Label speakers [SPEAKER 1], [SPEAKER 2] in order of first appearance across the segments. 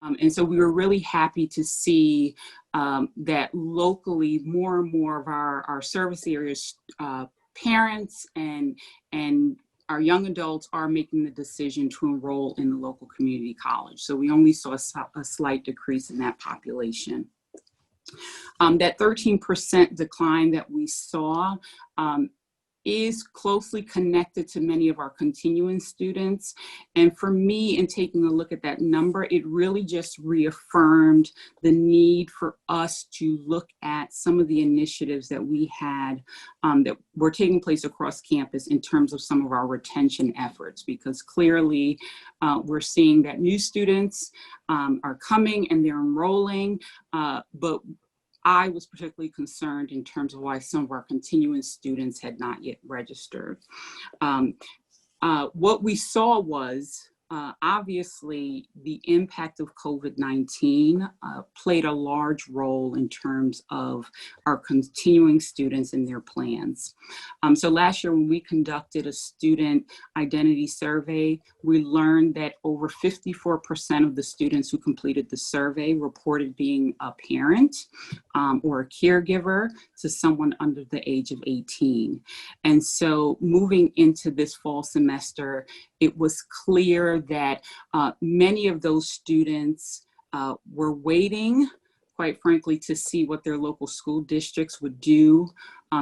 [SPEAKER 1] And so we were really happy to see that locally more and more of our service areas, parents and our young adults are making the decision to enroll in the local community college. So we only saw a slight decrease in that population. That 13% decline that we saw is closely connected to many of our continuing students. And for me, in taking a look at that number, it really just reaffirmed the need for us to look at some of the initiatives that we had that were taking place across campus in terms of some of our retention efforts, because clearly we're seeing that new students are coming and they're enrolling, but I was particularly concerned in terms of why some of our continuing students had not yet registered. What we saw was obviously the impact of COVID-19 played a large role in terms of our continuing students and their plans. So last year when we conducted a student identity survey, we learned that over 54% of the students who completed the survey reported being a parent or a caregiver to someone under the age of 18. And so moving into this fall semester, it was clear that many of those students were waiting, quite frankly, to see what their local school districts would do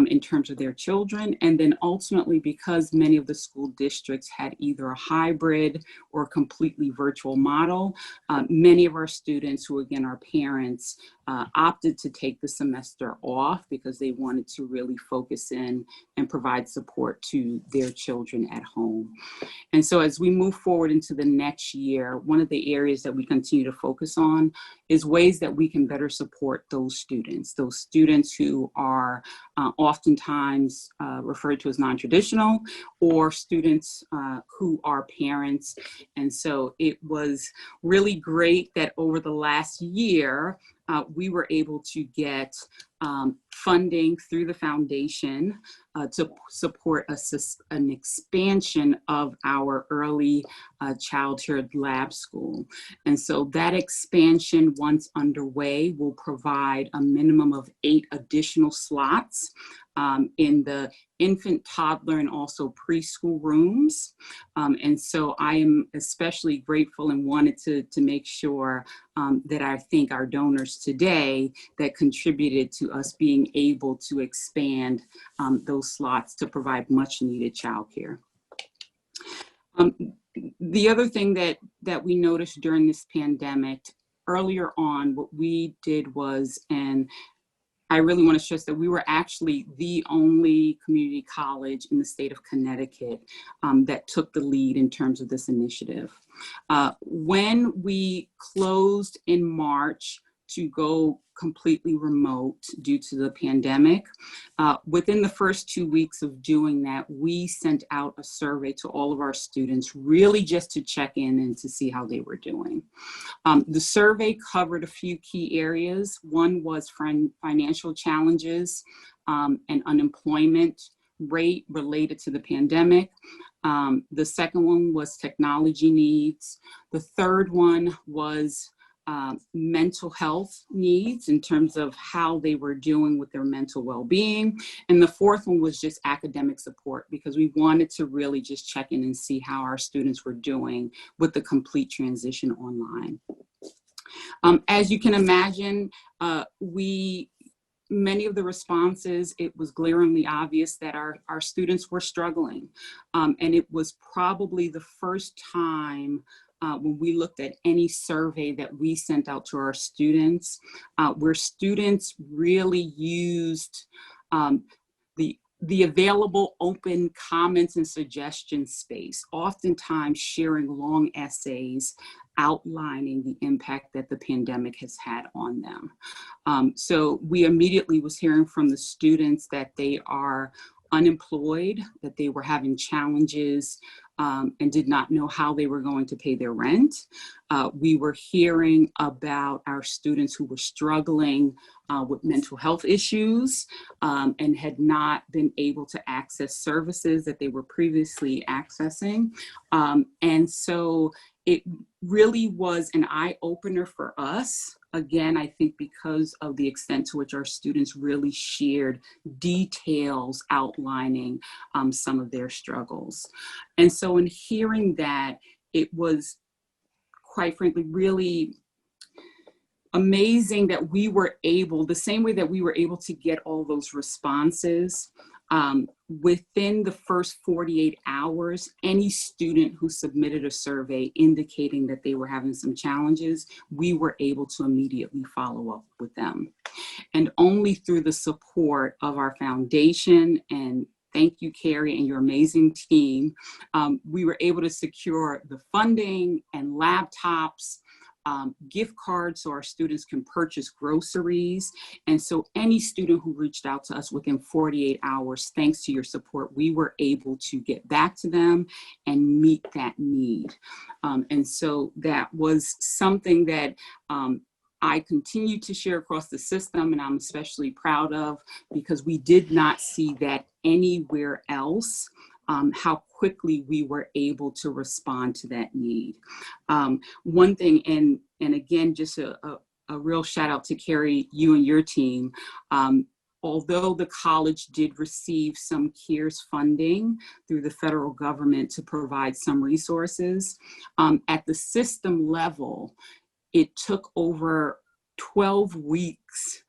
[SPEAKER 1] in terms of their children. And then ultimately, because many of the school districts had either a hybrid or completely virtual model, many of our students who again are parents opted to take the semester off because they wanted to really focus in and provide support to their children at home. And so as we move forward into the next year, one of the areas that we continue to focus on is ways that we can better support those students who are oftentimes referred to as non-traditional, or students who are parents. And so it was really great that over the last year, we were able to get funding through the foundation to support an expansion of our early childhood lab school. And so that expansion, once underway, will provide a minimum of 8 additional slots in the infant, toddler, and also preschool rooms. And so I am especially grateful and wanted to make sure that I thank our donors today that contributed to us being able to expand those slots to provide much needed childcare. The other thing that we noticed during this pandemic, earlier on, what we did was, and I really want to stress that we were actually the only community college in the state of Connecticut that took the lead in terms of this initiative. When we closed in March to go completely remote due to the pandemic, within the first 2 weeks of doing that, we sent out a survey to all of our students, really just to check in and to see how they were doing. The survey covered a few key areas. One was financial challenges and unemployment rate related to the pandemic. The second one was technology needs. The third one was mental health needs in terms of how they were doing with their mental well-being. And the fourth one was just academic support, because we wanted to really just check in and see how our students were doing with the complete transition online. As you can imagine, many of the responses, it was glaringly obvious that our students were struggling. And it was probably the first time when we looked at any survey that we sent out to our students, where students really used the available open comments and suggestion space, oftentimes sharing long essays outlining the impact that the pandemic has had on them. So we immediately was hearing from the students that they are unemployed, that they were having challenges and did not know how they were going to pay their rent. We were hearing about our students who were struggling with mental health issues and had not been able to access services that they were previously accessing. And so it really was an eye-opener for us. Again, I think because of the extent to which our students really shared details outlining some of their struggles. And so in hearing that, it was, quite frankly, really amazing that we were able, the same way that we were able to get all those responses, within the first 48 hours, any student who submitted a survey indicating that they were having some challenges, we were able to immediately follow up with them. And only through the support of our foundation, and thank you, Carrie, and your amazing team, we were able to secure the funding and laptops, gift cards so our students can purchase groceries. And so any student who reached out to us within 48 hours, thanks to your support, we were able to get back to them and meet that need. And so that was something that I continue to share across the system, and I'm especially proud of, because we did not see that anywhere else. How quickly we were able to respond to that need. One thing, and again, just a real shout out to Carrie, you and your team. Although the college did receive some CARES funding through the federal government to provide some resources, at the system level, it took over 12 weeks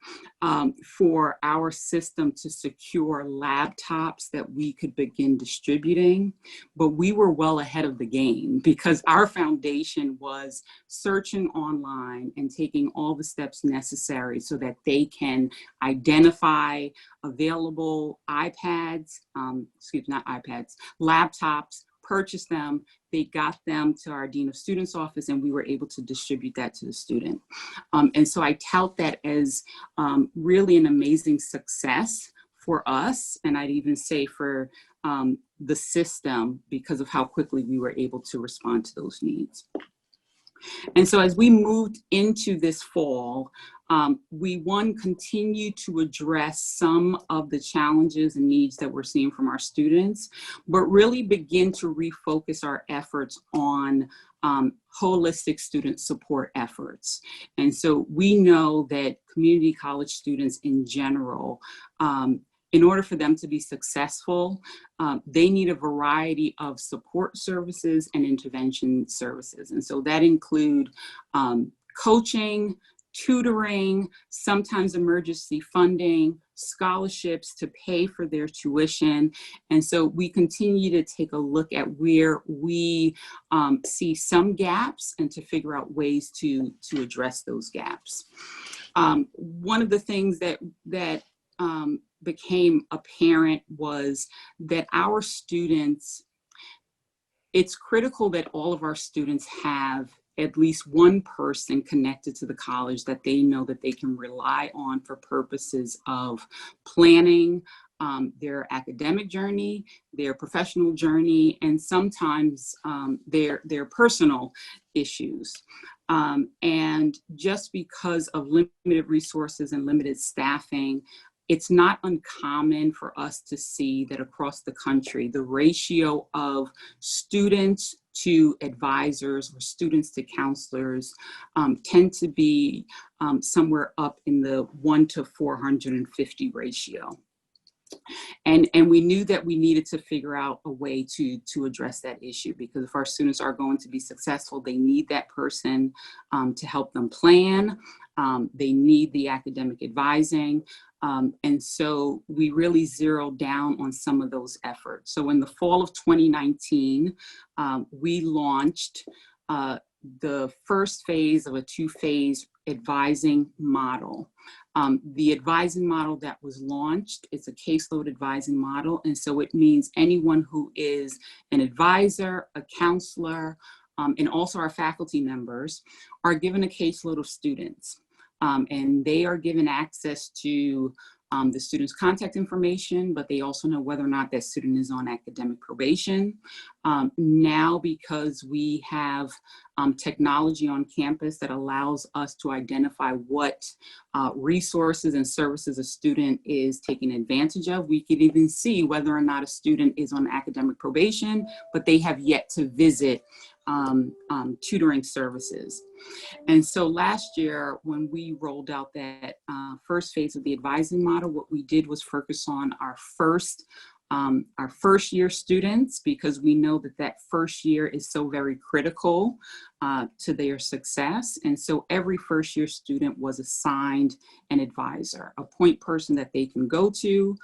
[SPEAKER 1] for our system to secure laptops that we could begin distributing. But we were well ahead of the game because our foundation was searching online and taking all the steps necessary so that they can identify available laptops, purchase them. They got them to our Dean of Students office, and we were able to distribute that to the student. And so I tout that as really an amazing success for us, and I'd even say for the system, because of how quickly we were able to respond to those needs. And so as we moved into this fall, we continue to address some of the challenges and needs that we're seeing from our students, but really begin to refocus our efforts on holistic student support efforts. And so we know that community college students in general, in order for them to be successful, they need a variety of support services and intervention services. And so that include coaching, tutoring, sometimes emergency funding, scholarships to pay for their tuition. And so we continue to take a look at where we see some gaps and to figure out ways to address those gaps. One of the things that became apparent was that our students, it's critical that all of our students have at least one person connected to the college that they know that they can rely on for purposes of planning their academic journey, their professional journey, and sometimes their personal issues. And just because of limited resources and limited staffing, it's not uncommon for us to see that across the country, the ratio of students to advisors or students to counselors tend to be somewhere up in the 1 to 450 ratio. And we knew that we needed to figure out a way to address that issue, because if our students are going to be successful, they need that person to help them plan. They need the academic advising. And so we really zeroed down on some of those efforts. So in the fall of 2019, we launched the first phase of a two-phase advising model. The advising model that was launched, it's a caseload advising model. And so it means anyone who is an advisor, a counselor, and also our faculty members are given a caseload of students. And they are given access to the student's contact information, but they also know whether or not that student is on academic probation. Now, because we have technology on campus that allows us to identify what resources and services a student is taking advantage of, we can even see whether or not a student is on academic probation, but they have yet to visit tutoring services. And so last year, when we rolled out that first phase of the advising model, what we did was focus on our first year students, because we know that that first year is so very critical to their success. And so every first year student was assigned an advisor, a point person that they can go to,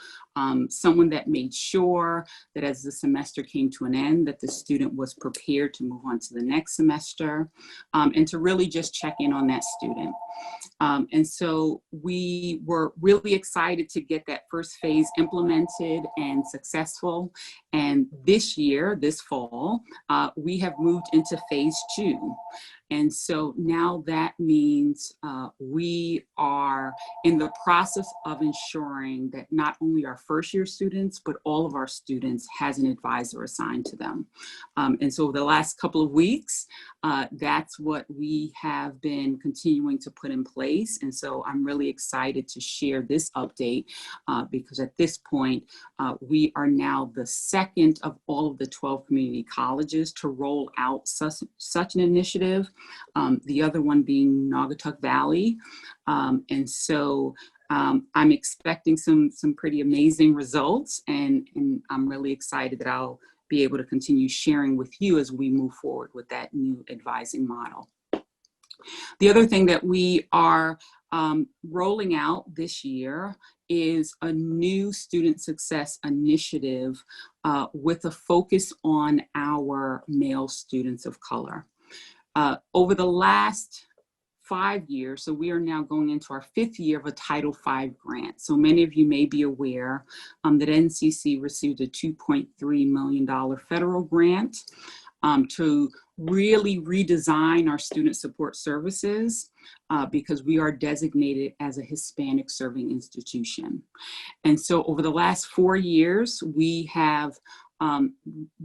[SPEAKER 1] someone that made sure that as the semester came to an end, that the student was prepared to move on to the next semester, and to really just check in on that student. And so we were really excited to get that first phase implemented and successful. And this year, this fall, we have moved into phase 2. And so now that means we are in the process of ensuring that not only our first year students, but all of our students has an advisor assigned to them. And so the last couple of weeks, that's what we have been continuing to put in place. And so I'm really excited to share this update because at this point, we are now the second of all of the 12 community colleges to roll out such an initiative. The other one being Naugatuck Valley. And so I'm expecting some pretty amazing results, and I'm really excited that I'll be able to continue sharing with you as we move forward with that new advising model. The other thing that we are rolling out this year is a new student success initiative with a focus on our male students of color. Over the last 5 years, so we are now going into our 5th year of a Title V grant. So many of you may be aware that NCC received a $2.3 million federal grant to really redesign our student support services because we are designated as a Hispanic serving institution. And so over the last 4 years, we have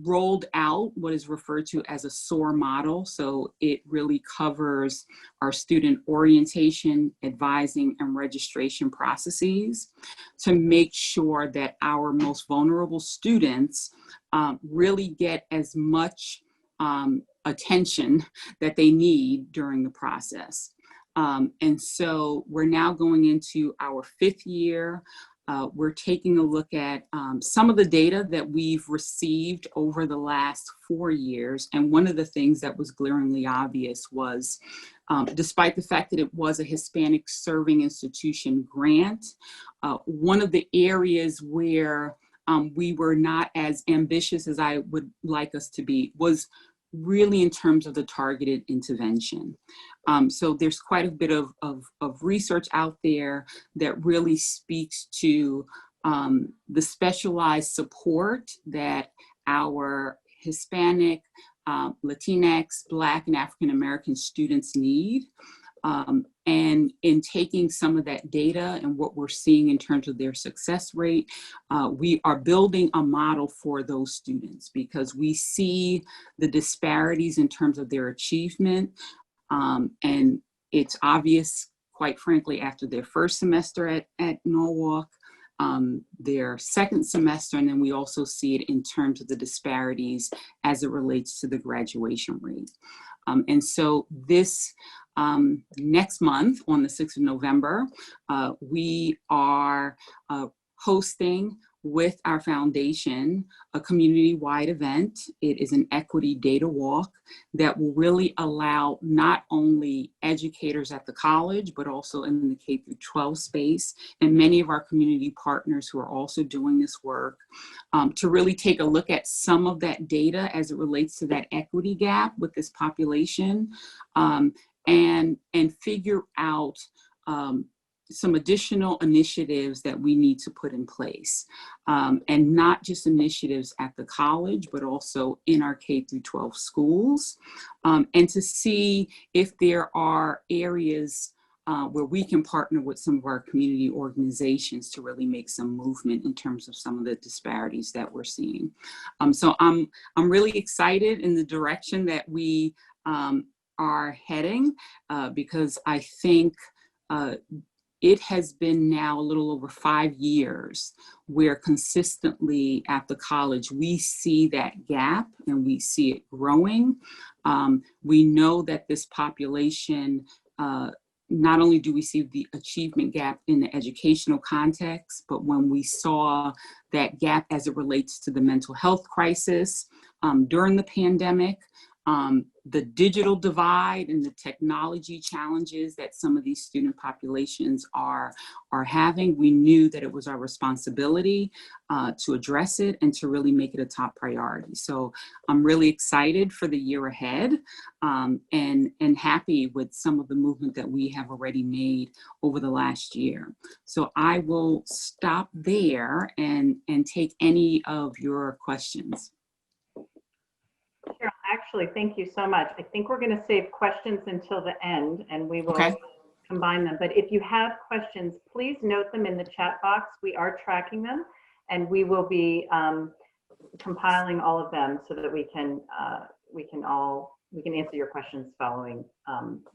[SPEAKER 1] rolled out what is referred to as a SOAR model. So it really covers our student orientation, advising, and registration processes to make sure that our most vulnerable students really get as much attention that they need during the process. And so we're now going into our 5th year. We're taking a look at some of the data that we've received over the last 4 years. And one of the things that was glaringly obvious was, despite the fact that it was a Hispanic serving institution grant, one of the areas where we were not as ambitious as I would like us to be was really in terms of the targeted intervention. So there's quite a bit of research out there that really speaks to the specialized support that our Hispanic, Latinx, Black, and African American students need. And in taking some of that data and what we're seeing in terms of their success rate, we are building a model for those students because we see the disparities in terms of their achievement. And it's obvious, quite frankly, after their first semester at Norwalk, their second semester, and then we also see it in terms of the disparities as it relates to the graduation rate. And so this next month, on the 6th of November, we are hosting with our foundation a community-wide event. It is an equity data walk that will really allow not only educators at the college, but also in the K-12 space, and many of our community partners who are also doing this work, to really take a look at some of that data as it relates to that equity gap with this population, and figure out some additional initiatives that we need to put in place, and not just initiatives at the college, but also in our K-12 schools, and to see if there are areas where we can partner with some of our community organizations to really make some movement in terms of some of the disparities that we're seeing. So I'm really excited in the direction that we are heading, because I think it has been now a little over 5 years where consistently at the college we see that gap and we see it growing. We know that this population, not only do we see the achievement gap in the educational context, but when we saw that gap as it relates to the mental health crisis during the pandemic, the digital divide and the technology challenges that some of these student populations are having, we knew that it was our responsibility to address it and to really make it a top priority. So I'm really excited for the year ahead, and happy with some of the movement that we have already made over the last year. So I will stop there and take any of your questions.
[SPEAKER 2] Cheryl, actually, thank you so much. I think we're going to save questions until the end and we will combine them. But if you have questions, please note them in the chat box. We are tracking them and we will be compiling all of them so that we can answer your questions following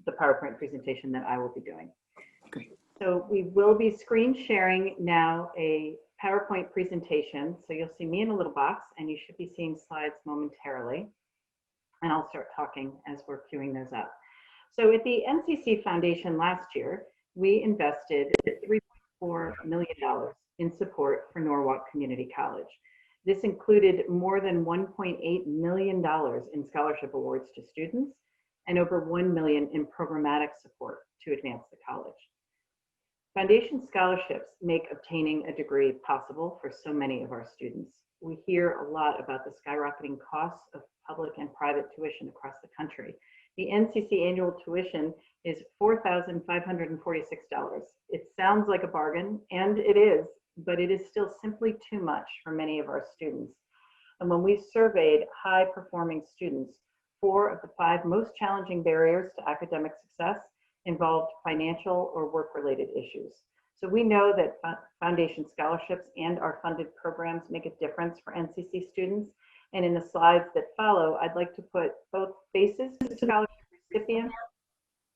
[SPEAKER 2] the PowerPoint presentation that I will be doing.
[SPEAKER 1] Great.
[SPEAKER 2] So we will be screen sharing now a PowerPoint presentation. So you'll see me in a little box and you should be seeing slides momentarily. And I'll start talking as we're queuing those up. So at the NCC Foundation last year, we invested $3.4 million in support for Norwalk Community College. This included more than $1.8 million in scholarship awards to students and over $1 million in programmatic support to advance the college. Foundation scholarships make obtaining a degree possible for so many of our students. We hear a lot about the skyrocketing costs of public and private tuition across the country. The NCC annual tuition is $4,546. It sounds like a bargain, and it is, but it is still simply too much for many of our students. And when we surveyed high-performing students, 4 of the 5 most challenging barriers to academic success involved financial or work-related issues. So we know that foundation scholarships and our funded programs make a difference for NCC students. And in the slides that follow, I'd like to put both faces to scholarship recipients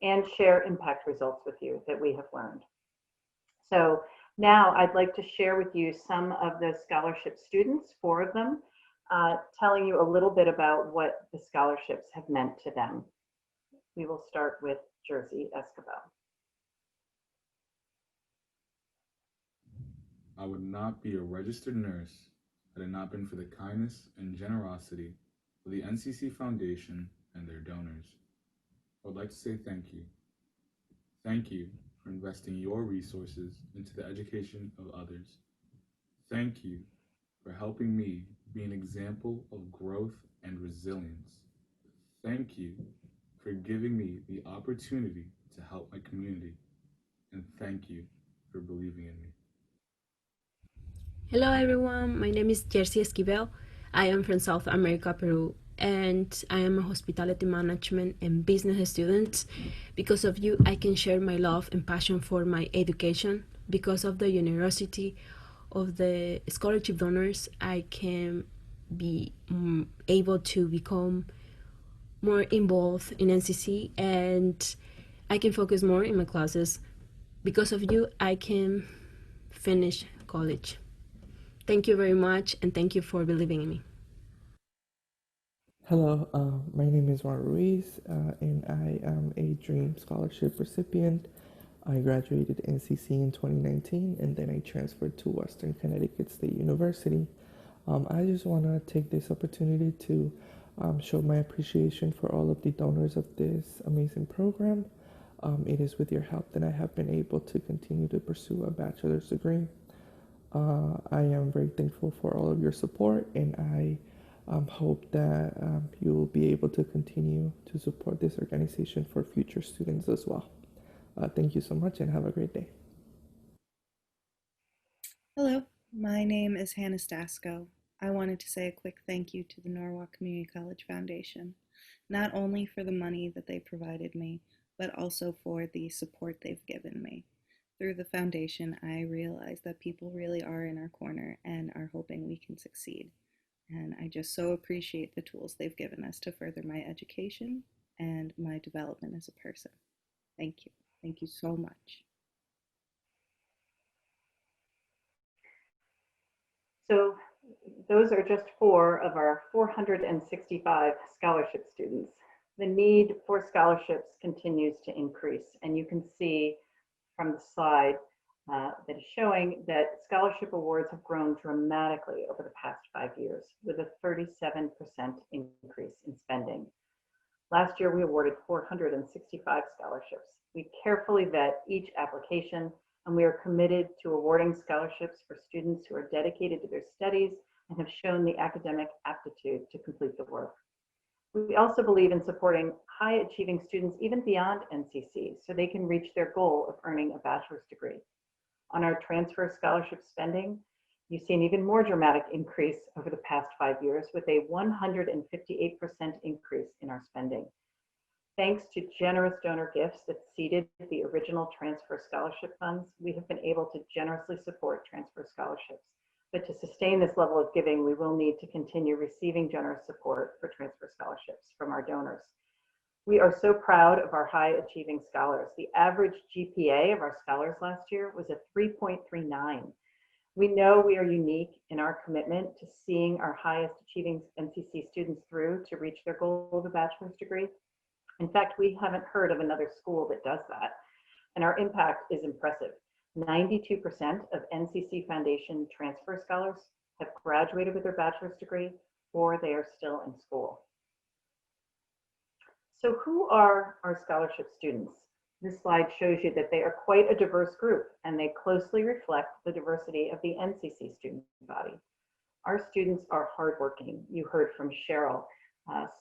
[SPEAKER 2] and share impact results with you that we have learned. So now I'd like to share with you some of the scholarship students, 4 of them, telling you a little bit about what the scholarships have meant to them. We will start with Jersey Escobar.
[SPEAKER 3] I would not be a registered nurse had it not been for the kindness and generosity of the NCC Foundation and their donors. I would like to say thank you. Thank you for investing your resources into the education of others. Thank you for helping me be an example of growth and resilience. Thank you for giving me the opportunity to help my community. And thank you for believing in me.
[SPEAKER 4] Hello everyone, my name is Jersey Esquivel. I am from South America, Peru, and I am a hospitality management and business student. Because of you, I can share my love and passion for my education. Because of the generosity of the scholarship donors, I can be able to become more involved in NCC and I can focus more in my classes. Because of you, I can finish college. Thank you very much, and thank you for believing in me.
[SPEAKER 5] Hello, my name is Juan Ruiz, and I am a DREAM Scholarship recipient. I graduated NCC in 2019, and then I transferred to Western Connecticut State University. I just want to take this opportunity to show my appreciation for all of the donors of this amazing program. It is with your help that I have been able to continue to pursue a bachelor's degree. I am very thankful for all of your support, and I hope that you will be able to continue to support this organization for future students as well. Thank you so much and have a great day.
[SPEAKER 6] Hello, my name is Hannah Stasko. I wanted to say a quick thank you to the Norwalk Community College Foundation, not only for the money that they provided me, but also for the support they've given me. Through the foundation, I realized that people really are in our corner and are hoping we can succeed. And I just so appreciate the tools they've given us to further my education and my development as a person. Thank you. Thank you so much.
[SPEAKER 2] So those are just 4 of our 465 scholarship students. The need for scholarships continues to increase, and you can see from the slide that is showing that scholarship awards have grown dramatically over the past 5 years, with a 37% increase in spending. Last year, we awarded 465 scholarships. We carefully vet each application, and we are committed to awarding scholarships for students who are dedicated to their studies and have shown the academic aptitude to complete the work. We also believe in supporting high-achieving students even beyond NCC so they can reach their goal of earning a bachelor's degree. On our transfer scholarship spending, you see an even more dramatic increase over the past 5 years with a 158% increase in our spending. Thanks to generous donor gifts that seeded the original transfer scholarship funds, we have been able to generously support transfer scholarships. But to sustain this level of giving, we will need to continue receiving generous support for transfer scholarships from our donors. We are so proud of our high achieving scholars. The average GPA of our scholars last year was a 3.39. We know we are unique in our commitment to seeing our highest achieving NCC students through to reach their goal of a bachelor's degree. In fact, we haven't heard of another school that does that, and our impact is impressive. 92% of NCC Foundation transfer scholars have graduated with their bachelor's degree or they are still in school. So who are our scholarship students? This slide shows you that they are quite a diverse group and they closely reflect the diversity of the NCC student body. Our students are hardworking. You heard from Cheryl.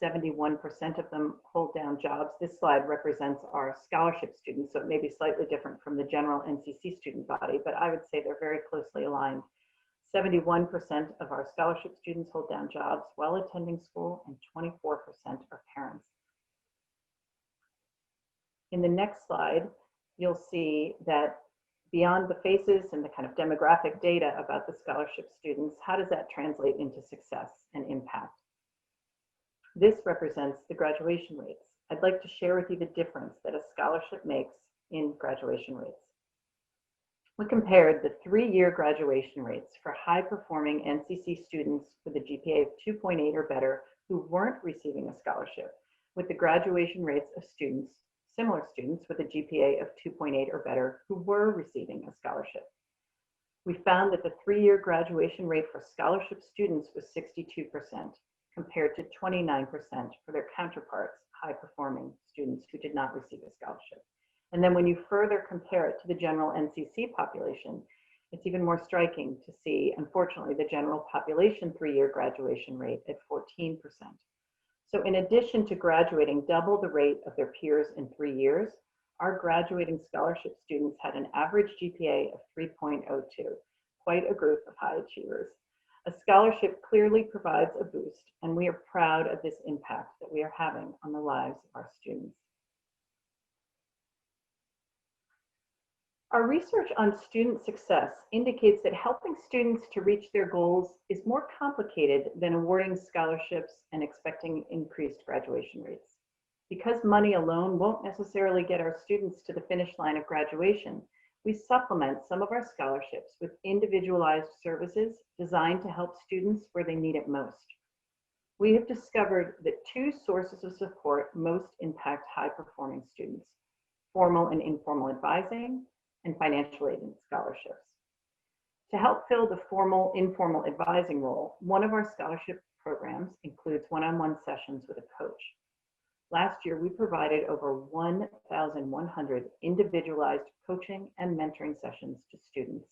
[SPEAKER 2] 71% of them hold down jobs. This slide represents our scholarship students, so it may be slightly different from the general NCC student body, but I would say they're very closely aligned. 71% of our scholarship students hold down jobs while attending school, and 24% are parents. In the next slide, you'll see that beyond the faces and the kind of demographic data about the scholarship students, how does that translate into success and impact? This represents the graduation rates. I'd like to share with you the difference that a scholarship makes in graduation rates. We compared the 3-year graduation rates for high-performing NCC students with a GPA of 2.8 or better who weren't receiving a scholarship with the graduation rates of students, similar students with a GPA of 2.8 or better who were receiving a scholarship. We found that the 3-year graduation rate for scholarship students was 62%. Compared to 29% for their counterparts, high-performing students who did not receive a scholarship. And then when you further compare it to the general NCC population, it's even more striking to see, unfortunately, the general population 3-year graduation rate at 14%. So in addition to graduating double the rate of their peers in 3 years, our graduating scholarship students had an average GPA of 3.02, quite a group of high achievers. A scholarship clearly provides a boost, and we are proud of this impact that we are having on the lives of our students. Our research on student success indicates that helping students to reach their goals is more complicated than awarding scholarships and expecting increased graduation rates. Because money alone won't necessarily get our students to the finish line of graduation, we supplement some of our scholarships with individualized services designed to help students where they need it most. We have discovered that 2 sources of support most impact high-performing students: formal and informal advising and financial aid and scholarships. To help fill the formal-informal advising role, one of our scholarship programs includes one-on-one sessions with a coach. Last year, we provided over 1,100 individualized coaching and mentoring sessions to students.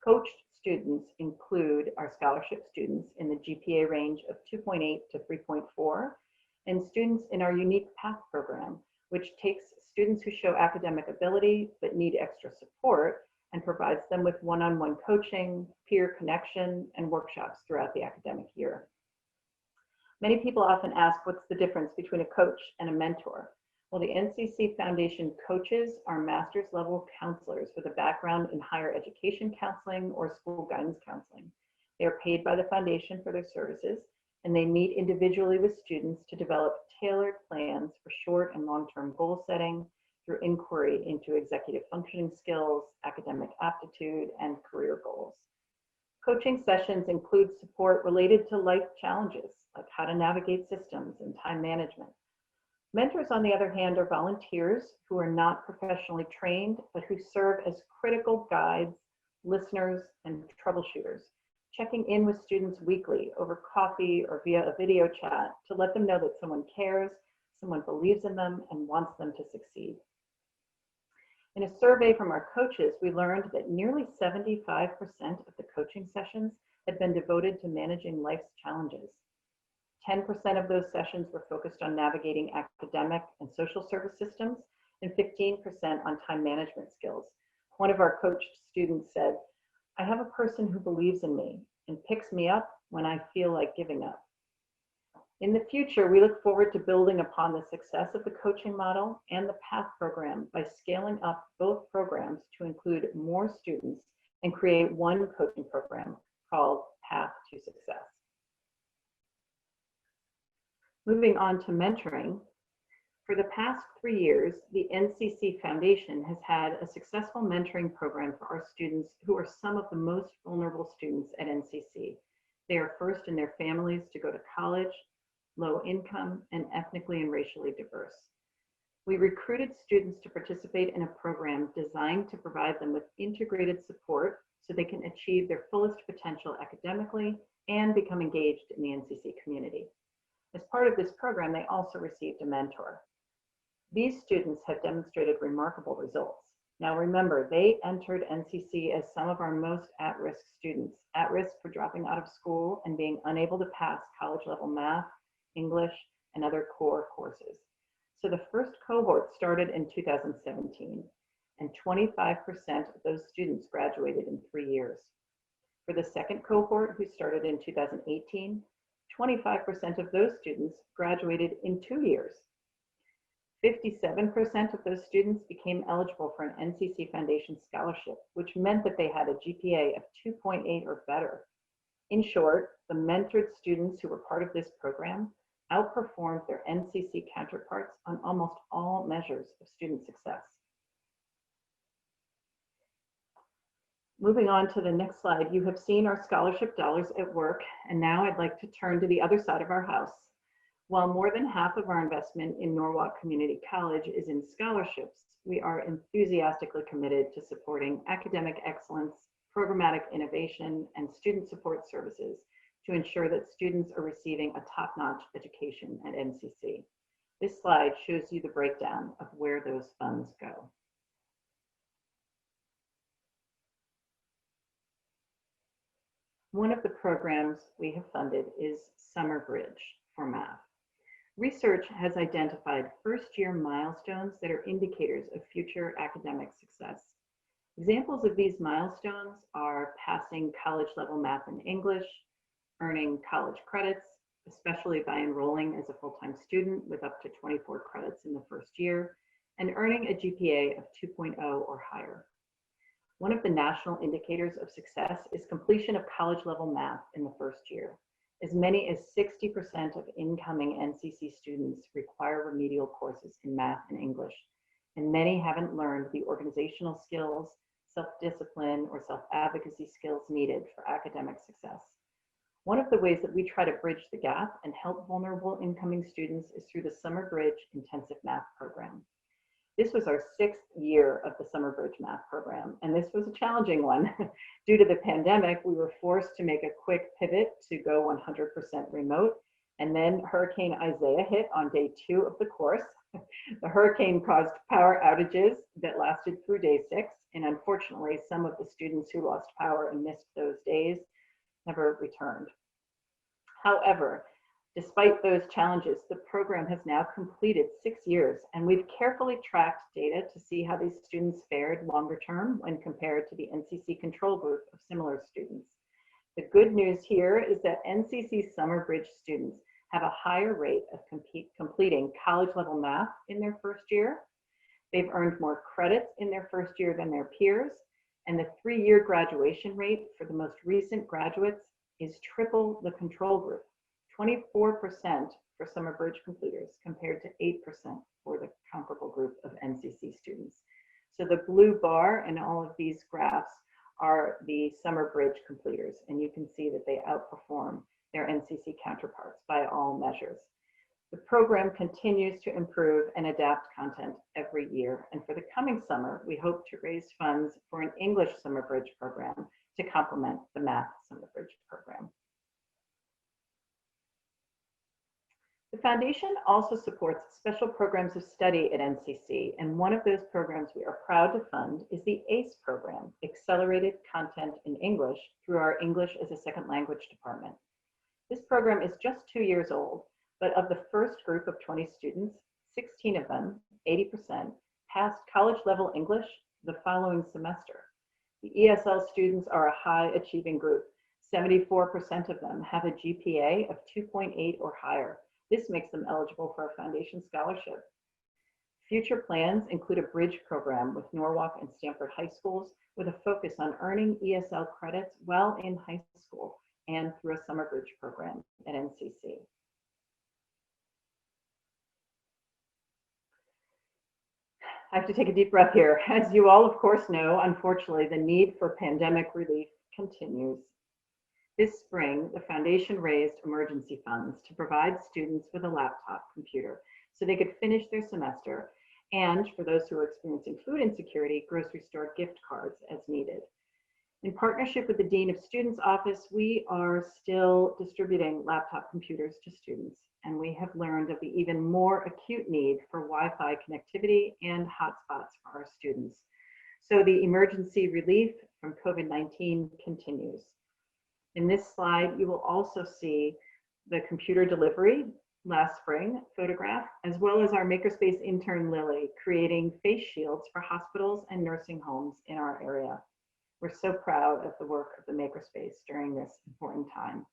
[SPEAKER 2] Coached students include our scholarship students in the GPA range of 2.8 to 3.4, and students in our Unique Path program, which takes students who show academic ability but need extra support and provides them with one-on-one coaching, peer connection, and workshops throughout the academic year. Many people often ask, what's the difference between a coach and a mentor? Well, the NCC Foundation coaches are master's level counselors with a background in higher education counseling or school guidance counseling. They are paid by the foundation for their services, and they meet individually with students to develop tailored plans for short and long-term goal setting through inquiry into executive functioning skills, academic aptitude, and career goals. Coaching sessions include support related to life challenges, like how to navigate systems and time management. Mentors, on the other hand, are volunteers who are not professionally trained, but who serve as critical guides, listeners, and troubleshooters, checking in with students weekly over coffee or via a video chat to let them know that someone cares, someone believes in them, and wants them to succeed. In a survey from our coaches, we learned that nearly 75% of the coaching sessions had been devoted to managing life's challenges. 10% of those sessions were focused on navigating academic and social service systems, and 15% on time management skills. One of our coached students said, "I have a person who believes in me and picks me up when I feel like giving up." In the future, we look forward to building upon the success of the coaching model and the PATH program by scaling up both programs to include more students and create one coaching program called Path to Success. Moving on to mentoring, for the past 3 years, the NCC Foundation has had a successful mentoring program for our students who are some of the most vulnerable students at NCC. They are first in their families to go to college, low income, and ethnically and racially diverse. We recruited students to participate in a program designed to provide them with integrated support so they can achieve their fullest potential academically and become engaged in the NCC community. As part of this program, they also received a mentor. These students have demonstrated remarkable results. Now remember, they entered NCC as some of our most at-risk students, at risk for dropping out of school and being unable to pass college-level math, English, and other core courses. So the first cohort started in 2017, and 25% of those students graduated in 3 years. For the second cohort, who started in 2018, 25% of those students graduated in 2 years. 57% of those students became eligible for an NCC Foundation scholarship, which meant that they had a GPA of 2.8 or better. In short, the mentored students who were part of this program outperformed their NCC counterparts on almost all measures of student success. Moving on to the next slide, you have seen our scholarship dollars at work, and now I'd like to turn to the other side of our house. While more than half of our investment in Norwalk Community College is in scholarships, we are enthusiastically committed to supporting academic excellence, programmatic innovation, and student support services to ensure that students are receiving a top-notch education at NCC. This slide shows you the breakdown of where those funds go. One of the programs we have funded is Summer Bridge for math. Research has identified first-year milestones that are indicators of future academic success. Examples of these milestones are passing college-level math and English, earning college credits, especially by enrolling as a full-time student with up to 24 credits in the first year, and earning a GPA of 2.0 or higher. One of the national indicators of success is completion of college-level math in the first year. As many as 60% of incoming NCC students require remedial courses in math and English, and many haven't learned the organizational skills, self-discipline, or self-advocacy skills needed for academic success. One of the ways that we try to bridge the gap and help vulnerable incoming students is through the Summer Bridge Intensive Math Program. This was our 6th year of the Summer Bridge Math Program, and this was a challenging one. Due to the pandemic, we were forced to make a quick pivot to go 100% remote, and then Hurricane Isaiah hit on day 2 of the course. The hurricane caused power outages that lasted through day 6, and unfortunately, some of the students who lost power and missed those days never returned. However, despite those challenges, the program has now completed 6 years, and we've carefully tracked data to see how these students fared longer term when compared to the NCC control group of similar students. The good news here is that NCC Summer Bridge students have a higher rate of completing college-level math in their first year. They've earned more credits in their first year than their peers, and the 3-year graduation rate for the most recent graduates is triple the control group. 24% for Summer Bridge completers compared to 8% for the comparable group of NCC students. So the blue bar in all of these graphs are the summer bridge completers, and you can see that they outperform their NCC counterparts by all measures. The program continues to improve and adapt content every year, and for the coming summer, we hope to raise funds for an English summer bridge program to complement the math summer bridge program. The foundation also supports special programs of study at NCC, and one of those programs we are proud to fund is the ACE program, Accelerated Content in English, through our English as a Second Language department. This program is just 2 years old, but of the first group of 20 students, 16 of them, 80%, passed college-level English the following semester. The ESL students are a high-achieving group. 74% of them have a GPA of 2.8 or higher. This makes them eligible for a foundation scholarship. Future plans include a bridge program with Norwalk and Stanford high schools with a focus on earning ESL credits while in high school and through a summer bridge program at NCC. I have to take a deep breath here. As you all, of course, know, unfortunately, the need for pandemic relief continues. This spring, the foundation raised emergency funds to provide students with a laptop computer so they could finish their semester, and for those who are experiencing food insecurity, grocery store gift cards as needed. In partnership with the Dean of Students Office, we are still distributing laptop computers to students, and we have learned of the even more acute need for Wi-Fi connectivity and hotspots for our students. So the emergency relief from COVID-19 continues. In this slide, you will also see the computer delivery last spring photograph, as well as our Makerspace intern Lily creating face shields for hospitals and nursing homes in our area. We're so proud of the work of the Makerspace during this important time.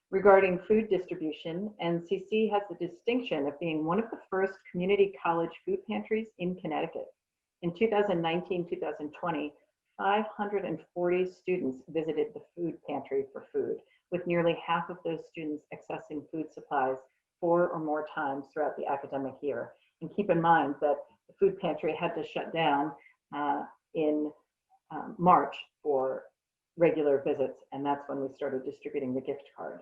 [SPEAKER 2] Regarding food distribution, NCC has the distinction of being one of the first community college food pantries in Connecticut. In 2019-2020, 540 students visited the food pantry for food, with nearly half of those students accessing food supplies 4 or more times throughout the academic year. And keep in mind that the food pantry had to shut down in March for regular visits, and that's when we started distributing the gift card.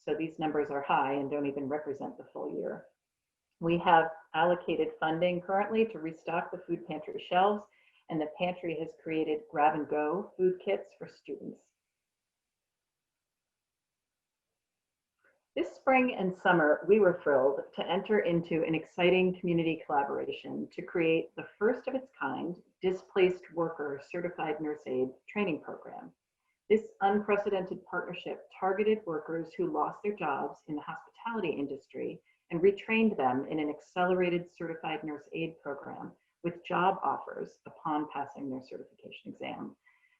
[SPEAKER 2] So these numbers are high and don't even represent the full year. We have allocated funding currently to restock the food pantry shelves, and the pantry has created grab-and-go food kits for students. This spring and summer, we were thrilled to enter into an exciting community collaboration to create the first of its kind Displaced Worker Certified Nurse Aide training program. This unprecedented partnership targeted workers who lost their jobs in the hospitality industry and retrained them in an accelerated certified nurse aide program with job offers upon passing their certification exam.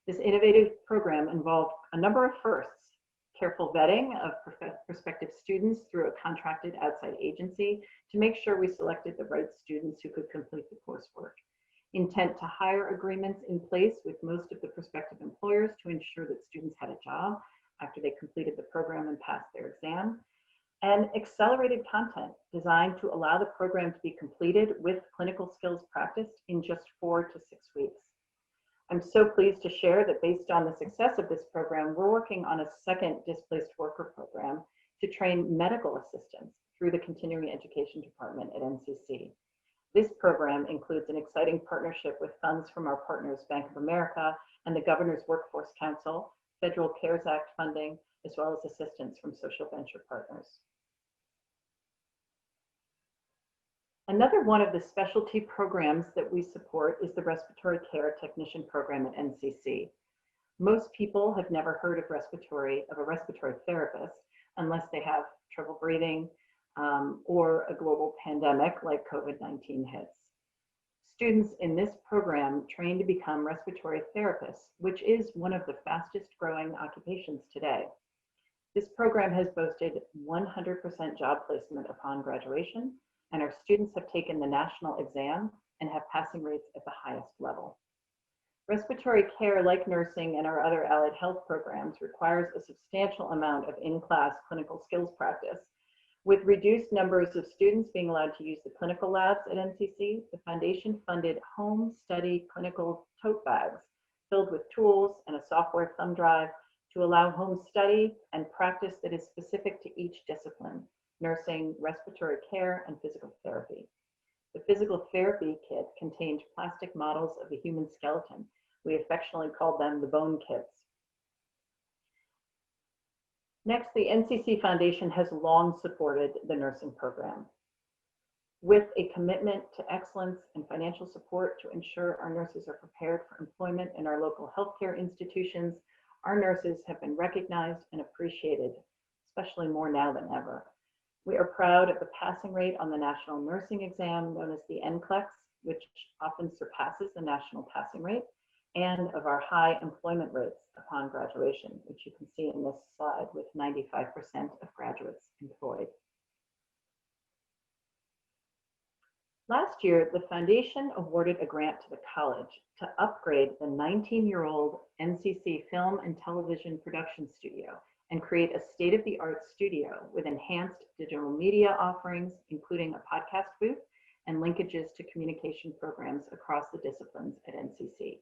[SPEAKER 2] This innovative program involved a number of firsts: careful vetting of prospective students through a contracted outside agency to make sure we selected the right students who could complete the coursework, intent to hire agreements in place with most of the prospective employers to ensure that students had a job after they completed the program and passed their exam, and accelerated content designed to allow the program to be completed with clinical skills practiced in just 4 to 6 weeks. I'm so pleased to share that based on the success of this program, we're working on a second displaced worker program to train medical assistants through the continuing education department at NCC. This program includes an exciting partnership with funds from our partners, Bank of America and the Governor's Workforce Council, Federal CARES Act funding, as well as assistance from social venture partners. Another one of the specialty programs that we support is the Respiratory Care Technician Program at NCC. Most people have never heard of a respiratory therapist unless they have trouble breathing or a global pandemic like COVID-19 hits. Students in this program train to become respiratory therapists, which is one of the fastest growing occupations today. This program has boasted 100% job placement upon graduation, and our students have taken the national exam and have passing rates at the highest level. Respiratory care, like nursing and our other allied health programs, requires a substantial amount of in-class clinical skills practice. With reduced numbers of students being allowed to use the clinical labs at NCC, the foundation funded home study clinical tote bags filled with tools and a software thumb drive to allow home study and practice that is specific to each discipline: nursing, respiratory care, and physical therapy. The physical therapy kit contained plastic models of the human skeleton. We affectionately called them the bone kits. Next, the NCC Foundation has long supported the nursing program with a commitment to excellence and financial support to ensure our nurses are prepared for employment in our local healthcare institutions. Our nurses have been recognized and appreciated, especially more now than ever. We are proud of the passing rate on the national nursing exam, known as the NCLEX, which often surpasses the national passing rate, and of our high employment rates upon graduation, which you can see in this slide with 95% of graduates employed. Last year, the foundation awarded a grant to the college to upgrade the 19-year-old NCC film and television production studio and create a state-of-the-art studio with enhanced digital media offerings, including a podcast booth and linkages to communication programs across the disciplines at NCC.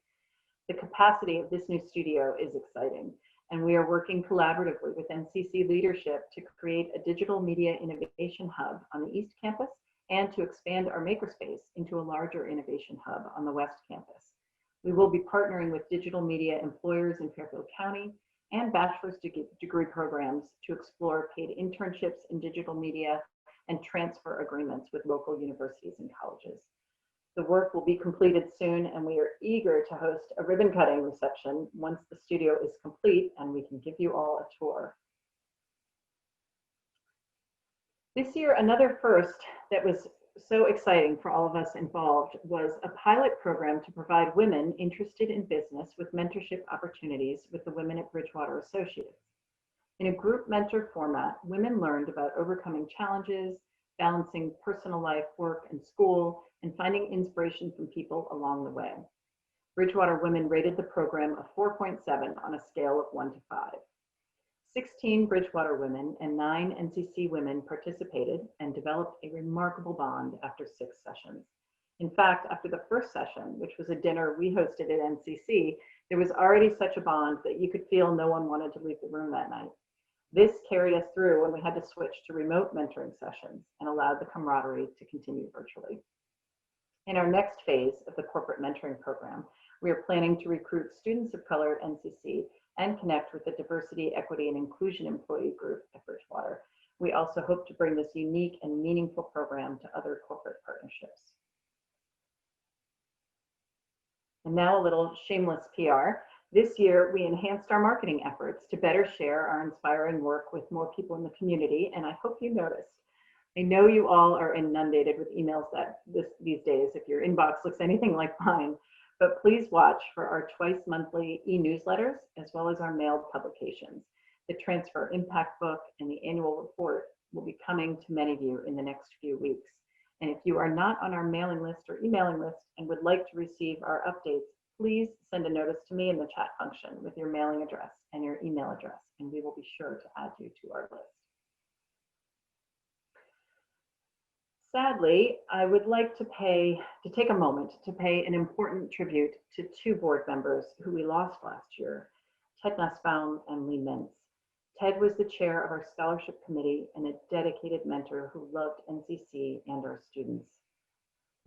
[SPEAKER 2] The capacity of this new studio is exciting, and we are working collaboratively with NCC leadership to create a digital media innovation hub on the East Campus and to expand our makerspace into a larger innovation hub on the West Campus. We will be partnering with digital media employers in Fairfield County and bachelor's degree programs to explore paid internships in digital media and transfer agreements with local universities and colleges. The work will be completed soon, and we are eager to host a ribbon cutting reception once the studio is complete and we can give you all a tour. This year, another first that was so exciting for all of us involved was a pilot program to provide women interested in business with mentorship opportunities with the Women at Bridgewater Associates. In a group mentor format, women learned about overcoming challenges, balancing personal life, work, and school, and finding inspiration from people along the way. Bridgewater women rated the program a 4.7 on a scale of 1 to 5. 16 Bridgewater women and 9 NCC women participated and developed a remarkable bond after 6 sessions. In fact, after the first session, which was a dinner we hosted at NCC, there was already such a bond that you could feel no one wanted to leave the room that night. This carried us through when we had to switch to remote mentoring sessions and allowed the camaraderie to continue virtually. In our next phase of the corporate mentoring program, we are planning to recruit students of color at NCC and connect with the Diversity, Equity, and Inclusion employee group at Bridgewater. We also hope to bring this unique and meaningful program to other corporate partnerships. And now a little shameless PR. This year, we enhanced our marketing efforts to better share our inspiring work with more people in the community, and I hope you noticed. I know you all are inundated with emails these days if your inbox looks anything like mine, but please watch for our twice monthly e-newsletters as well as our mailed publications. The Transfer Impact Book and the annual report will be coming to many of you in the next few weeks. And if you are not on our mailing list or emailing list and would like to receive our updates, please send a notice to me in the chat function with your mailing address and your email address, and we will be sure to add you to our list. Sadly, I would like to take a moment to pay an important tribute to 2 board members who we lost last year, Ted Nussbaum and Lee Mintz. Ted was the chair of our scholarship committee and a dedicated mentor who loved NCC and our students.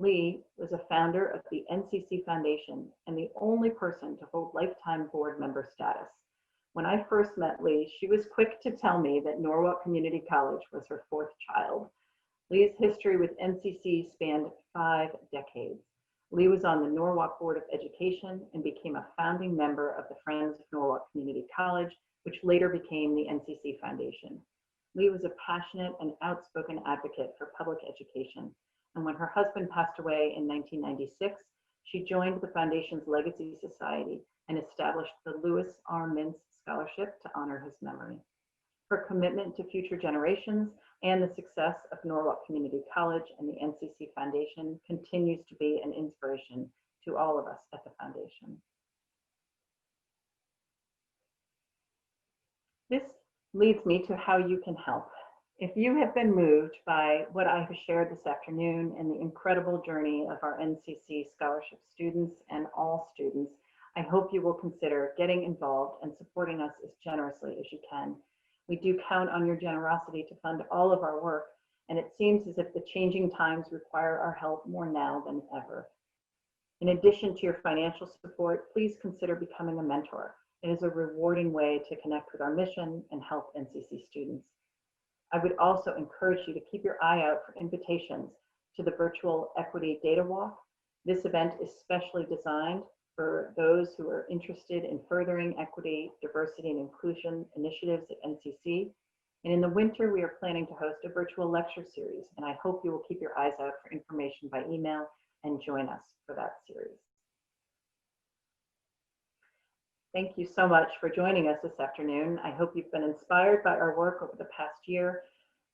[SPEAKER 2] Lee was a founder of the NCC Foundation and the only person to hold lifetime board member status. When I first met Lee, she was quick to tell me that Norwalk Community College was her 4th child. Lee's history with NCC spanned 5 decades. Lee was on the Norwalk Board of Education and became a founding member of the Friends of Norwalk Community College, which later became the NCC Foundation. Lee was a passionate and outspoken advocate for public education, and when her husband passed away in 1996, she joined the Foundation's Legacy Society and established the Lewis R. Mintz Scholarship to honor his memory. Her commitment to future generations and the success of Norwalk Community College and the NCC Foundation continues to be an inspiration to all of us at the Foundation. This leads me to how you can help. If you have been moved by what I have shared this afternoon and the incredible journey of our NCC scholarship students and all students, I hope you will consider getting involved and supporting us as generously as you can. We do count on your generosity to fund all of our work, and it seems as if the changing times require our help more now than ever. In addition to your financial support, please consider becoming a mentor. It is a rewarding way to connect with our mission and help NCC students. I would also encourage you to keep your eye out for invitations to the virtual Equity Data Walk. This event is specially designed for those who are interested in furthering equity, diversity, and inclusion initiatives at NCC. And in the winter, we are planning to host a virtual lecture series, and I hope you will keep your eyes out for information by email and join us for that series. Thank you so much for joining us this afternoon. I hope you've been inspired by our work over the past year.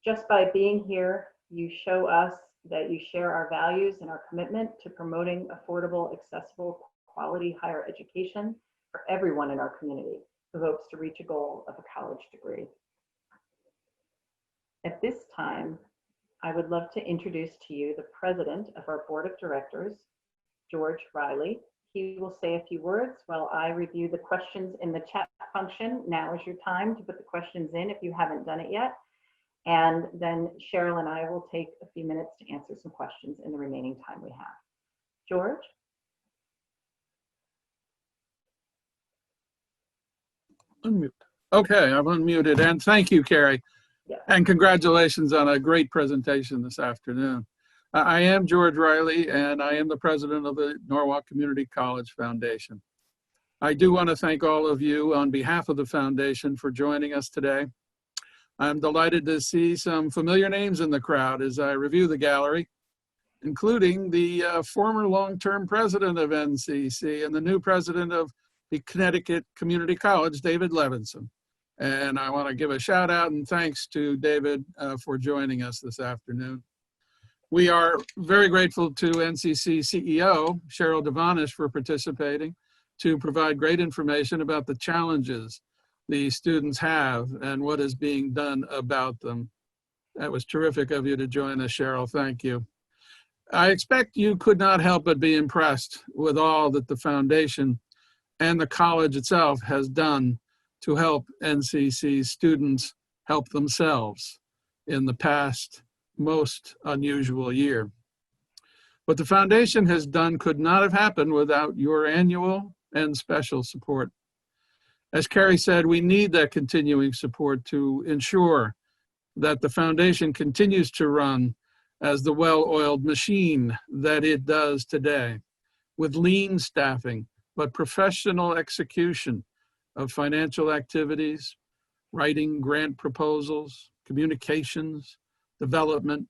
[SPEAKER 2] Just by being here, you show us that you share our values and our commitment to promoting affordable, accessible, quality higher education for everyone in our community who hopes to reach a goal of a college degree. At this time, I would love to introduce to you the president of our board of directors, George Riley. He will say a few words while I review the questions in the chat function. Now is your time to put the questions in if you haven't done it yet. And then Cheryl and I will take a few minutes to answer some questions in the remaining time we have. George?
[SPEAKER 7] Unmute. Okay, I've unmuted, and thank you, Carrie.
[SPEAKER 2] Yeah.
[SPEAKER 7] And congratulations on a great presentation this afternoon. I am George Riley, and I am the president of the Norwalk Community College Foundation. I do want to thank all of you on behalf of the foundation for joining us today. I'm delighted to see some familiar names in the crowd as I review the gallery, including the former long-term president of NCC and the new president of the Connecticut Community College, David Levinson. And I want to give a shout out and thanks to David for joining us this afternoon. We are very grateful to NCC CEO, Cheryl Devonish, for participating to provide great information about the challenges the students have and what is being done about them. That was terrific of you to join us, Cheryl. Thank you. I expect you could not help but be impressed with all that the foundation and the college itself has done to help NCC students help themselves in the past most unusual year. What the foundation has done could not have happened without your annual and special support. As Carrie said, we need that continuing support to ensure that the foundation continues to run as the well-oiled machine that it does today, with lean staffing, but professional execution of financial activities, writing grant proposals, communications, development,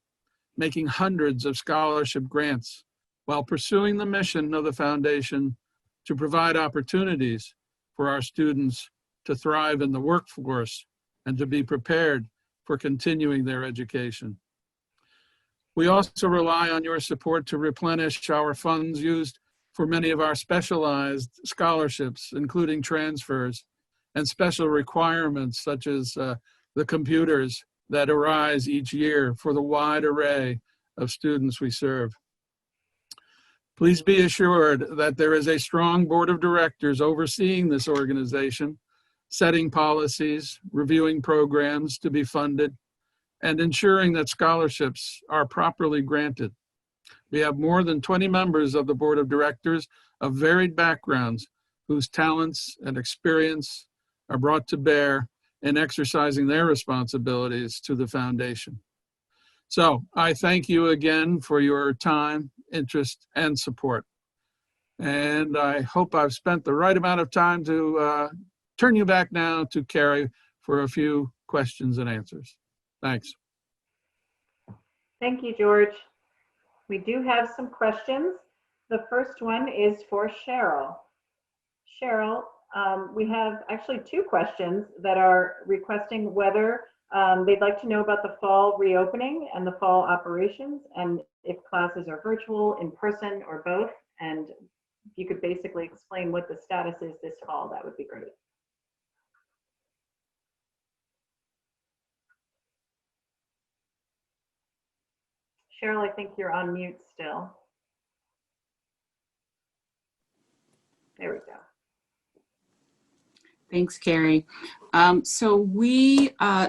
[SPEAKER 7] making hundreds of scholarship grants while pursuing the mission of the foundation to provide opportunities for our students to thrive in the workforce and to be prepared for continuing their education. We also rely on your support to replenish our funds used for many of our specialized scholarships, including transfers and special requirements such as the computers that arise each year for the wide array of students we serve. Please be assured that there is a strong board of directors overseeing this organization, setting policies, reviewing programs to be funded, and ensuring that scholarships are properly granted. We have more than 20 members of the board of directors of varied backgrounds whose talents and experience are brought to bear in exercising their responsibilities to the foundation. So I thank you again for your time, interest, and support. And I hope I've spent the right amount of time to turn you back now to Carrie for a few questions and answers. Thanks.
[SPEAKER 2] Thank you, George. We do have some questions. The first one is for Cheryl. Cheryl, we have actually two questions that are requesting whether they'd like to know about the fall reopening and the fall operations, and if classes are virtual, in person, or both. And if you could basically explain what the status is this fall, that would be great. Cheryl, I think you're on mute still. There we go.
[SPEAKER 1] Thanks, Carrie. So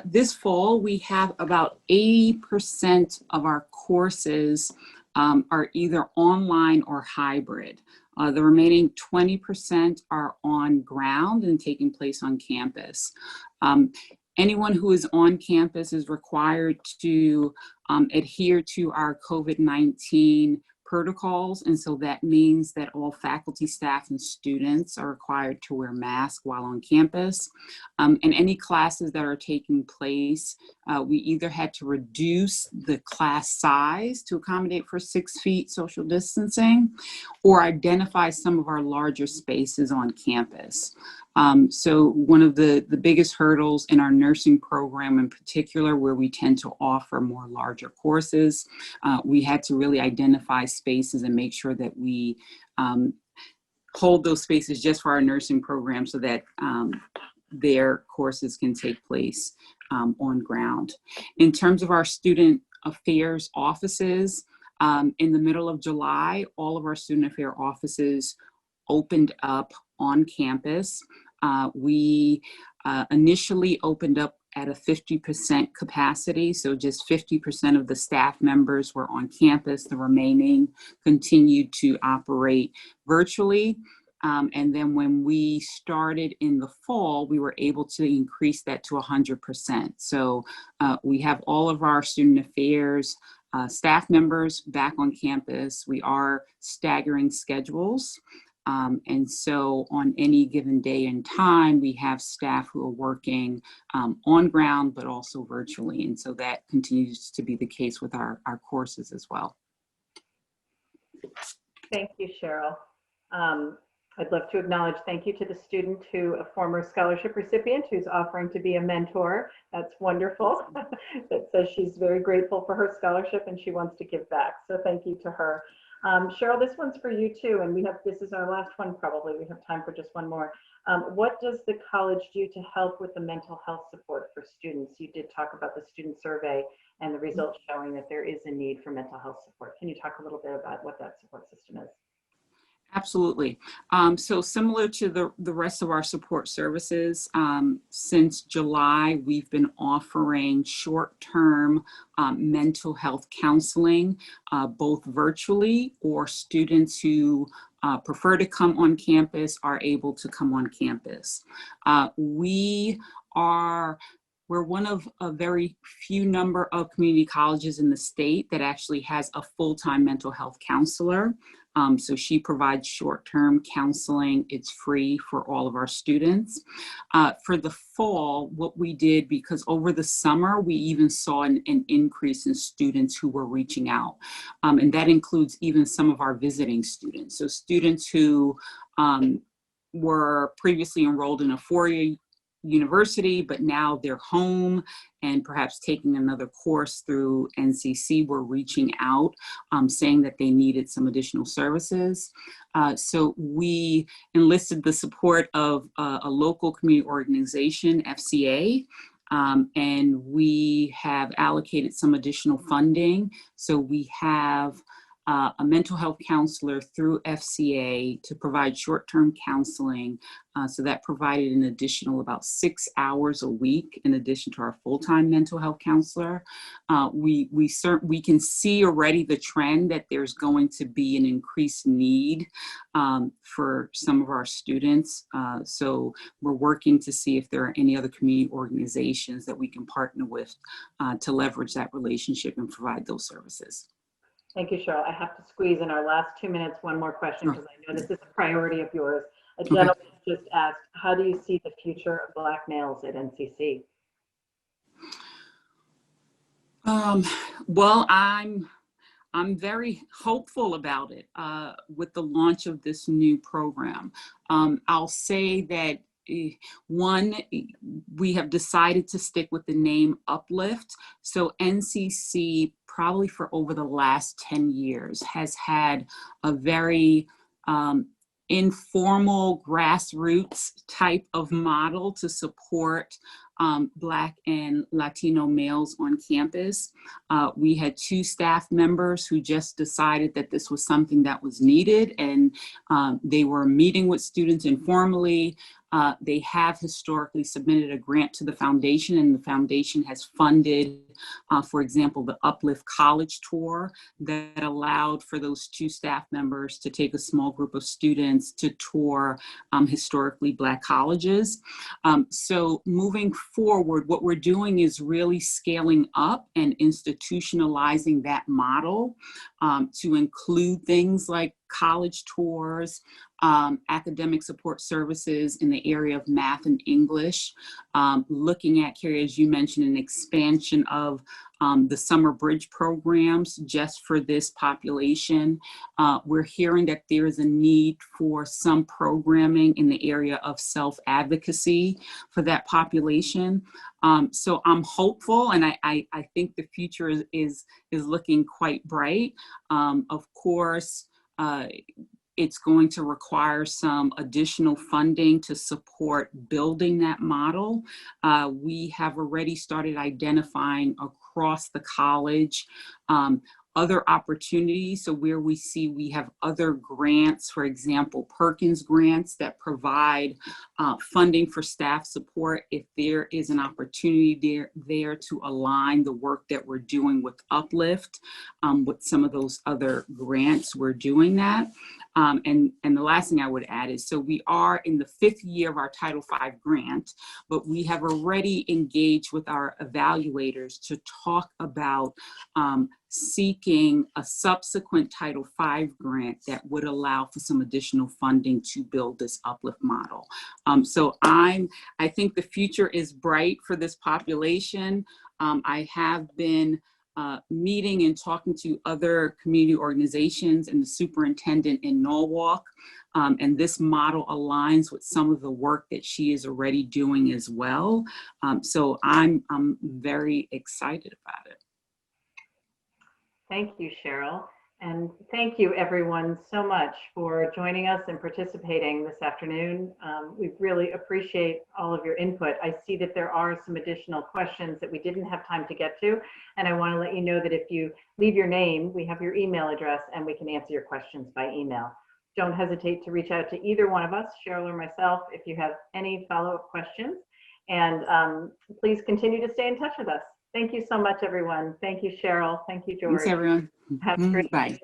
[SPEAKER 1] this fall, we have about 80% of our courses are either online or hybrid. The remaining 20% are on ground and taking place on campus. Anyone who is on campus is required to adhere to our COVID-19 protocols, and so that means that all faculty, staff, and students are required to wear masks while on campus. And any classes that are taking place, we either had to reduce the class size to accommodate for 6 feet social distancing, or identify some of our larger spaces on campus. So one of the biggest hurdles in our nursing program in particular, where we tend to offer more larger courses, we had to really identify spaces and make sure that we hold those spaces just for our nursing program so that their courses can take place on ground. In terms of our student affairs offices, in the middle of July, all of our student affairs offices opened up on campus. We initially opened up at a 50% capacity, so just 50% of the staff members were on campus. The remaining continued to operate virtually. And then when we started in the fall, we were able to increase that to 100%. So we have all of our student affairs staff members back on campus. We are staggering schedules. And so on any given day and time, we have staff who are working on ground, but also virtually. And so that continues to be the case with our courses as well.
[SPEAKER 2] Thank you, Cheryl. I'd love to acknowledge thank you to the student a former scholarship recipient who's offering to be a mentor. That's wonderful. That says she's very grateful for her scholarship and she wants to give back. So thank you to her. Cheryl, this one's for you too, and this is our last one probably. We have time for just one more. What does the college do to help with the mental health support for students? You did talk about the student survey and the results showing that there is a need for mental health support. Can you talk a little bit about what that support system is?
[SPEAKER 1] Absolutely. So similar to the rest of our support services, since July, we've been offering short-term mental health counseling, both virtually or students who prefer to come on campus are able to come on campus. We're one of a very few number of community colleges in the state that actually has a full-time mental health counselor. So she provides short-term counseling. It's free for all of our students. For the fall, what we did, because over the summer, we even saw an increase in students who were reaching out. And that includes even some of our visiting students. So students who were previously enrolled in a four-year university, but now they're home and perhaps taking another course through NCC were reaching out, saying that they needed some additional services. So we enlisted the support of a local community organization, FCA, and we have allocated some additional funding. So we have a mental health counselor through FCA to provide short-term counseling. So that provided an additional about 6 hours a week in addition to our full-time mental health counselor. We can see already the trend that there's going to be an increased need for some of our students. So we're working to see if there are any other community organizations that we can partner with to leverage that relationship and provide those services.
[SPEAKER 2] Thank you, Cheryl. I have to squeeze in our last 2 minutes, one more question, because I know this is a priority of yours. A gentleman just asked, how do you see the future of Black males at NCC?
[SPEAKER 1] Well, I'm very hopeful about it with the launch of this new program. I'll say that one, we have decided to stick with the name Uplift. So NCC probably for over the last 10 years has had a very informal grassroots type of model to support Black and Latino males on campus. We had 2 staff members who just decided that this was something that was needed, and they were meeting with students informally, They have historically submitted a grant to the foundation, and the foundation has funded, for example, the Uplift College Tour that allowed for those 2 staff members to take a small group of students to tour historically Black colleges. So moving forward, what we're doing is really scaling up and institutionalizing that model to include things like college tours, academic support services in the area of math and English, looking at, Carrie, as you mentioned, an expansion of the summer bridge programs just for this population. We're hearing that there is a need for some programming in the area of self-advocacy for that population. So I'm hopeful, and I think the future is looking quite bright. Of course, it's going to require some additional funding to support building that model. We have already started identifying across the college other opportunities. So where we see we have other grants, for example, Perkins grants that provide funding for staff support. If there is an opportunity there to align the work that we're doing with Uplift with some of those other grants, we're doing that. And the last thing I would add is, so we are in the 5th year of our Title V grant, but we have already engaged with our evaluators to talk about seeking a subsequent Title V grant that would allow for some additional funding to build this Uplift model. So I think the future is bright for this population. I have been meeting and talking to other community organizations and the superintendent in Norwalk. And this model aligns with some of the work that she is already doing as well. So I'm very excited about it.
[SPEAKER 2] Thank you, Cheryl. And thank you, everyone, so much for joining us and participating this afternoon. We really appreciate all of your input. I see that there are some additional questions that we didn't have time to get to. And I want to let you know that if you leave your name, we have your email address and we can answer your questions by email. Don't hesitate to reach out to either one of us, Cheryl or myself, if you have any follow-up questions. And please continue to stay in touch with us. Thank you so much, everyone. Thank you, Cheryl. Thank you, George.
[SPEAKER 1] Thanks, everyone.
[SPEAKER 2] Have a great
[SPEAKER 1] Bye.